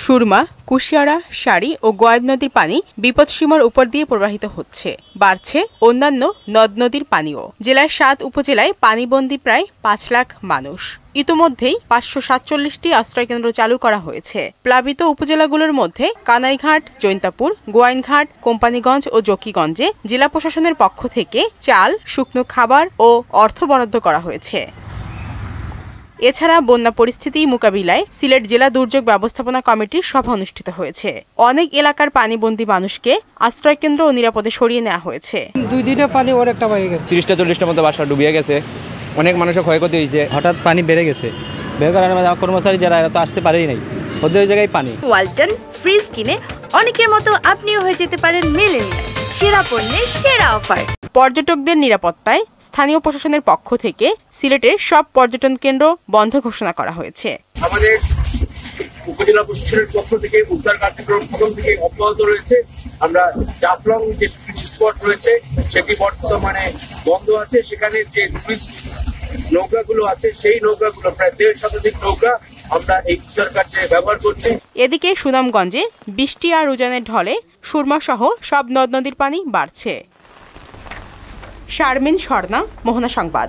সুরমা, কুশিয়ারা, সারি ও গোয়াইন নদীর পানি বিপদসীমার উপর দিয়ে প্রবাহিত হচ্ছে। বাড়ছে অন্যান্য নদ-নদীর পানিও। জেলার ৭ উপজেলায় পানিবন্দী প্রায় ৫ লাখ মানুষ। ইতোমধ্যেই ৫৪৭টি আশ্রয়কেন্দ্র চালু করা হয়েছে। প্লাবিত উপজেলাগুলোর মধ্যে কানাইঘাট, জৈন্তাপুর, গোয়াইনঘাট, কোম্পানীগঞ্জ ও জকিগঞ্জে জেলা প্রশাসনের পক্ষ থেকে চাল, শুকনো খাবার ও অর্থ বরাদ্দ করা হয়েছে। এছাড়া বন্যা পরিস্থিতি মোকাবিলায় সিলেট জেলা দুর্যোগ ব্যবস্থাপনা কমিটির সভা অনুষ্ঠিত হয়েছে। অনেক এলাকার পানিবন্দী মানুষকে আশ্রয়কেন্দ্র ও নিরাপদে সরিয়ে নেওয়া হয়েছে। 2 দিনে পানি অনেকটা বেড়ে গেছে, 30-40টার মতো বাসা ডুবিয়ে গেছে, অনেক মানুষের ক্ষয়ক্ষতি হয়েছে। হঠাৎ পানি বেড়ে গেছে, বের কারণে কর্মচারী যারা তো আসতে পারেই নাই, ওদের জায়গায় পানি। ওয়ালটন ফ্রিজ কিনে অনেকের মতো আপনিও হয়ে যেতে পারেন মিলেনিয়াল সেরা পণ্যের সেরা অফার। পর্যটকদের নিরাপত্তায় স্থানীয় প্রশাসনের পক্ষ থেকে সিলেটের সব পর্যটন কেন্দ্র বন্ধ ঘোষণা করা হয়েছে। আমাদের উপজেলা প্রশাসনের পক্ষ থেকে উদ্ধার কার্যক্রম প্রথম থেকে অব্যাহত রয়েছে। আমরা জাফলং যে টুরিস্ট স্পট রয়েছে সেটি বর্তমানে বন্ধ আছে। সেখানে যে টুরিস্ট নৌকাগুলো আছে সেই নৌকাগুলো প্রায় 1.5 শতাধিক নৌকা আমরা এই উদ্ধার কার্যে ব্যবহার করছি। এদিকে সুনামগঞ্জে বৃষ্টি আর উজানের ঢলে সুরমা সহ সব নদ নদীর পানি বাড়ছে। শারমিন স্বর্ণা, মোহনা সংবাদ।